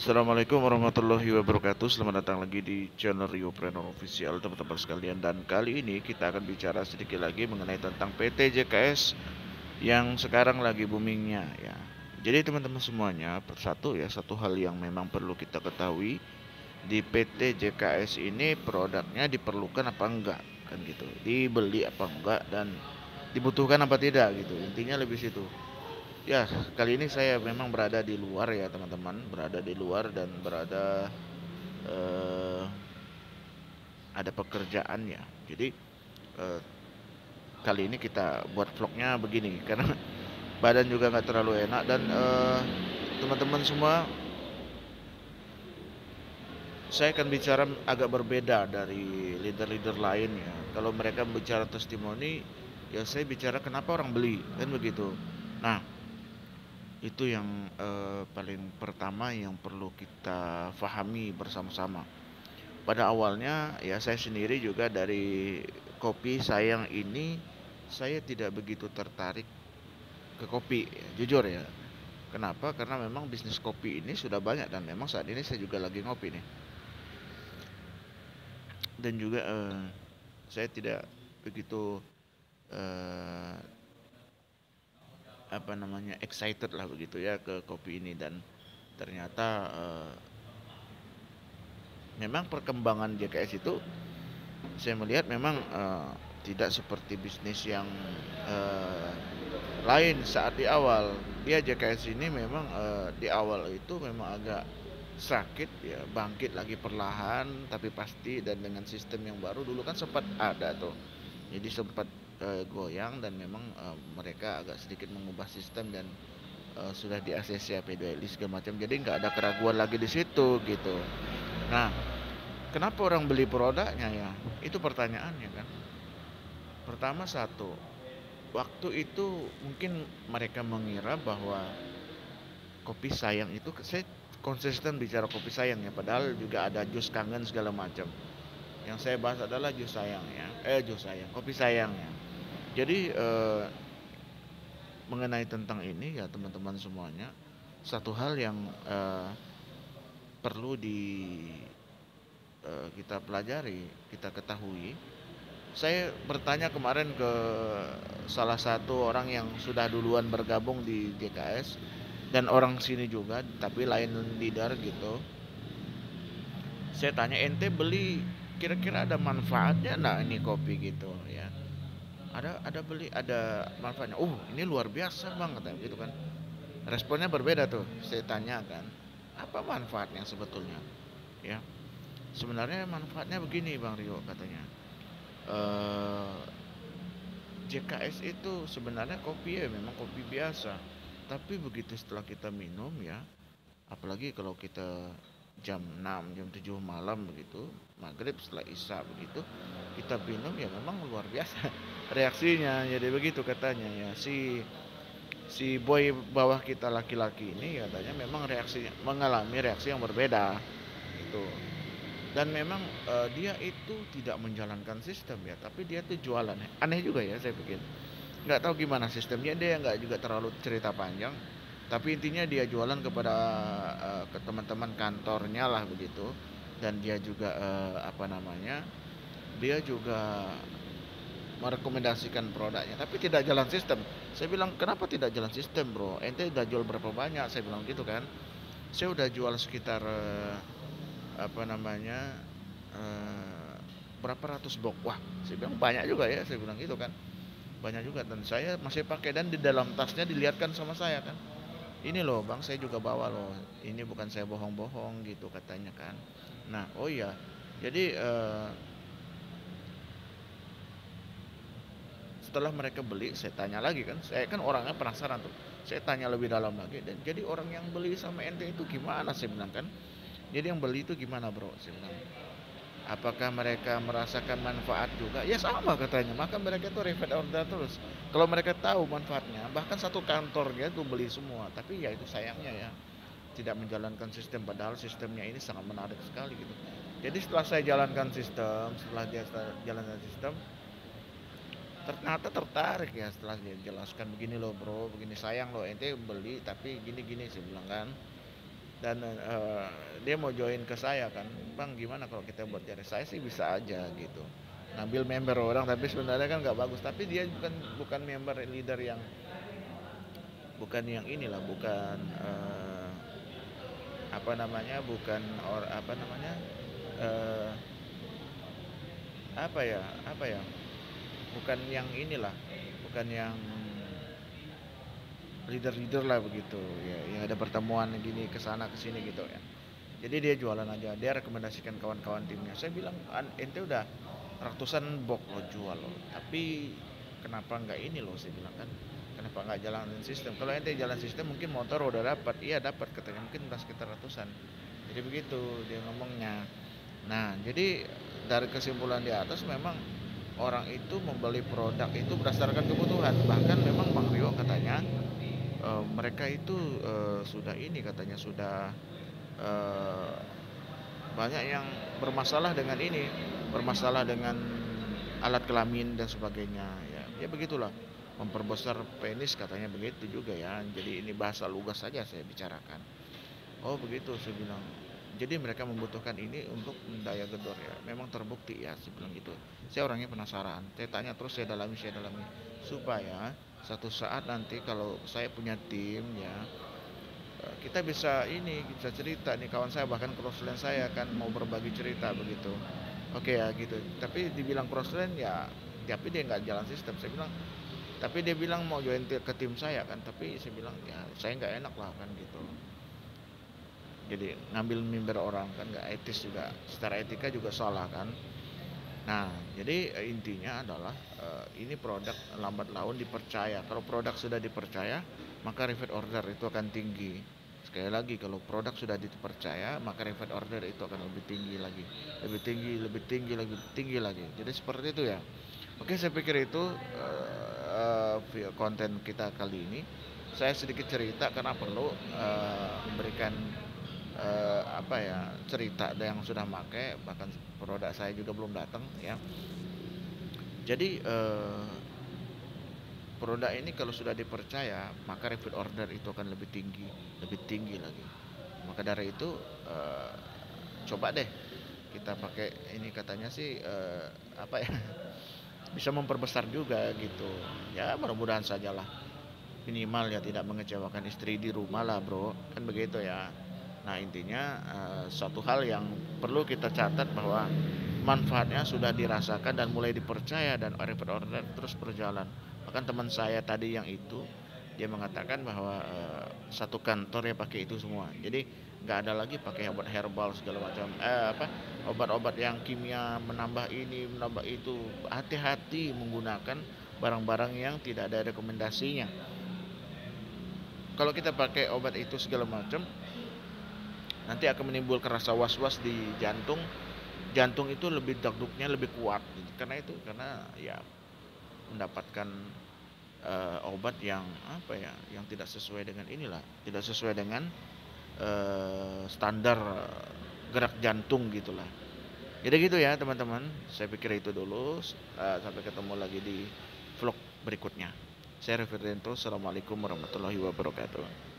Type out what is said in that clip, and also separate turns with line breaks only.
Assalamualaikum warahmatullahi wabarakatuh. Selamat datang lagi di channel Rio Preneur Official, teman-teman sekalian. Dan kali ini kita akan bicara sedikit lagi mengenai tentang PT JKS yang sekarang lagi boomingnya ya. Jadi teman-teman semuanya, satu hal yang memang perlu kita ketahui di PT JKS ini, produknya diperlukan apa enggak, kan gitu. Dibeli apa enggak dan dibutuhkan apa tidak gitu. Intinya lebih situ. Ya, kali ini saya memang berada di luar ya teman-teman, berada di luar dan berada eh, ada pekerjaan ya. Jadi eh, kali ini kita buat vlognya begini karena badan juga nggak terlalu enak dan teman-teman semua, saya akan bicara agak berbeda dari leader-leader lain ya. Kalau mereka bicara testimoni, ya saya bicara kenapa orang beli kan begitu. Nah, itu yang paling pertama yang perlu kita fahami bersama-sama. Pada awalnya ya saya sendiri juga dari kopi sayang ini, saya tidak begitu tertarik ke kopi, ya, jujur ya. Kenapa? Karena memang bisnis kopi ini sudah banyak dan memang saat ini saya juga lagi ngopi nih. Dan juga saya tidak begitu eh, apa namanya excited lah begitu ya ke kopi ini. Dan ternyata memang perkembangan JKS itu saya melihat memang tidak seperti bisnis yang eh, lain saat di awal. Dia JKS ini memang di awal itu memang agak sakit ya, bangkit lagi perlahan tapi pasti, dan dengan sistem yang baru dulu kan sempat ada tuh. Jadi sempat goyang dan memang mereka agak sedikit mengubah sistem dan sudah di ACC P2L segala macam. Jadi nggak ada keraguan lagi di situ gitu. Nah, kenapa orang beli produknya ya? Itu pertanyaannya kan. Pertama satu, waktu itu mungkin mereka mengira bahwa kopi sayang itu, saya konsisten bicara kopi sayang ya, padahal juga ada jus kangen segala macam. Yang saya bahas adalah jus sayang ya, jus sayang, kopi sayang ya. Jadi mengenai tentang ini ya teman-teman semuanya, satu hal yang perlu kita pelajari, kita ketahui. Saya bertanya kemarin ke salah satu orang yang sudah duluan bergabung di GKS dan orang sini juga, tapi lain leader gitu. Saya tanya, ente beli kira-kira ada manfaatnya enggak ini kopi gitu ya? Ada beli, ada manfaatnya. Ini luar biasa bang, katanya gitu kan. Responnya berbeda tuh. Saya tanya kan, apa manfaatnya sebetulnya? Ya, sebenarnya manfaatnya begini bang Rio, katanya. Eh, JKS itu sebenarnya kopi ya memang kopi biasa, tapi begitu setelah kita minum ya, apalagi kalau kita jam 6 jam 7 malam begitu, maghrib setelah isya begitu, kita minum ya memang luar biasa reaksinya. Jadi begitu katanya ya, si si boy bawah kita laki-laki ini katanya memang mengalami reaksi yang berbeda itu. Dan memang dia itu tidak menjalankan sistem ya, tapi dia tuh jualan. Aneh juga ya saya pikir, nggak tahu gimana sistemnya. Dia nggak juga terlalu cerita panjang, tapi intinya dia jualan kepada ke teman-teman kantornya lah begitu. Dan dia juga apa namanya, dia juga merekomendasikan produknya tapi tidak jalan sistem. Saya bilang, kenapa tidak jalan sistem bro, ente udah jual berapa banyak, saya bilang gitu kan. Saya udah jual sekitar apa namanya eh, berapa ratus box. Wah, saya bilang banyak juga ya, saya bilang gitu kan, banyak juga. Dan saya masih pakai, dan di dalam tasnya dilihatkan sama saya kan, ini loh bang, saya juga bawa loh, ini bukan saya bohong-bohong gitu katanya kan. Nah, oh iya, jadi setelah mereka beli, saya tanya lagi kan, saya kan orangnya penasaran tuh, saya tanya lebih dalam lagi. Dan jadi orang yang beli sama ente itu gimana, saya bilang kan. Jadi yang beli itu gimana bro, saya bilang, apakah mereka merasakan manfaat juga? Ya sama katanya, maka mereka itu repeat order terus. Kalau mereka tahu manfaatnya, bahkan satu kantornya itu beli semua. Tapi ya itu sayangnya ya, tidak menjalankan sistem, padahal sistemnya ini sangat menarik sekali gitu. Jadi setelah saya jalankan sistem, setelah dia jalankan sistem, ternyata tertarik ya. Setelah dia jelaskan, begini loh bro, begini sayang loh ente beli tapi gini-gini, saya bilang kan. dan dia mau join ke saya kan, bang gimana kalau kita buat jaring. Saya sih bisa aja gitu ngambil member orang, tapi sebenarnya kan nggak bagus. Tapi dia bukan bukan member leader yang, bukan yang inilah, bukan apa namanya, bukan apa namanya, eh, apa ya, bukan yang inilah, bukan yang leader-leader lah begitu ya, yang ada pertemuan gini ke sana ke sini gitu ya. Jadi dia jualan aja, dia rekomendasikan kawan-kawan timnya. Saya bilang, ente udah ratusan box lo jual lo, tapi kenapa nggak ini lo, saya bilang kan, kenapa nggak jalanin sistem. Kalau ente jalan sistem mungkin motor udah dapat, iya dapat katanya, mungkin udah sekitar ratusan. Jadi begitu dia ngomongnya. Nah, jadi dari kesimpulan di atas memang orang itu membeli produk itu berdasarkan kebutuhan. Bahkan memang Bang Rio katanya mereka itu sudah ini katanya, sudah eh, banyak yang bermasalah dengan ini, bermasalah dengan alat kelamin dan sebagainya ya. Ya begitulah, memperbesar penis katanya begitu juga ya. Jadi ini bahasa lugas saja saya bicarakan. Oh begitu, saya bilang. Jadi mereka membutuhkan ini untuk daya gedor ya. Memang terbukti ya, saya bilang gitu. Saya orangnya penasaran. Saya tanya terus, saya dalami supaya satu saat nanti kalau saya punya tim ya, kita bisa ini, bisa cerita nih, kawan saya bahkan crossland saya kan mau berbagi cerita begitu. Oke ya gitu. Tapi dibilang crossland ya, tapi dia nggak jalan sistem. Saya bilang, tapi dia bilang mau join ke tim saya kan, tapi saya bilang ya saya nggak enak lah kan gitu. Jadi ngambil mimbar orang kan nggak etis juga, secara etika juga salah kan. Nah jadi intinya adalah ini produk lambat laun dipercaya. Kalau produk sudah dipercaya maka repeat order itu akan tinggi. Sekali lagi, kalau produk sudah dipercaya maka repeat order itu akan lebih tinggi lagi, lebih tinggi, lebih tinggi, lebih tinggi lagi. Jadi seperti itu ya. Oke, saya pikir itu konten kita kali ini. Saya sedikit cerita karena perlu memberikan apa ya, cerita ada yang sudah make, bahkan produk saya juga belum datang ya. Jadi produk ini kalau sudah dipercaya maka repeat order itu akan lebih tinggi lagi. Maka dari itu eh, coba deh kita pakai ini, katanya sih apa ya, bisa memperbesar juga gitu ya, mudah-mudahan sajalah, minimal ya tidak mengecewakan istri di rumah lah bro, kan begitu ya. Nah intinya suatu hal yang perlu kita catat bahwa manfaatnya sudah dirasakan dan mulai dipercaya, dan repeat order terus berjalan. Bahkan teman saya tadi yang itu, dia mengatakan bahwa satu kantor ya pakai itu semua. Jadi nggak ada lagi pakai obat herbal segala macam, apa, obat-obat yang kimia menambah ini menambah itu. Hati-hati menggunakan barang-barang yang tidak ada rekomendasinya. Kalau kita pakai obat itu segala macam, nanti akan menimbulkan rasa was-was di jantung. Jantung itu lebih dagduknya lebih kuat gitu. Karena itu, karena ya mendapatkan obat yang apa ya, yang tidak sesuai dengan inilah, tidak sesuai dengan standar gerak jantung gitulah. Jadi gitu ya teman-teman, saya pikir itu dulu. Sampai ketemu lagi di vlog berikutnya. Saya Reverendo, assalamualaikum warahmatullahi wabarakatuh.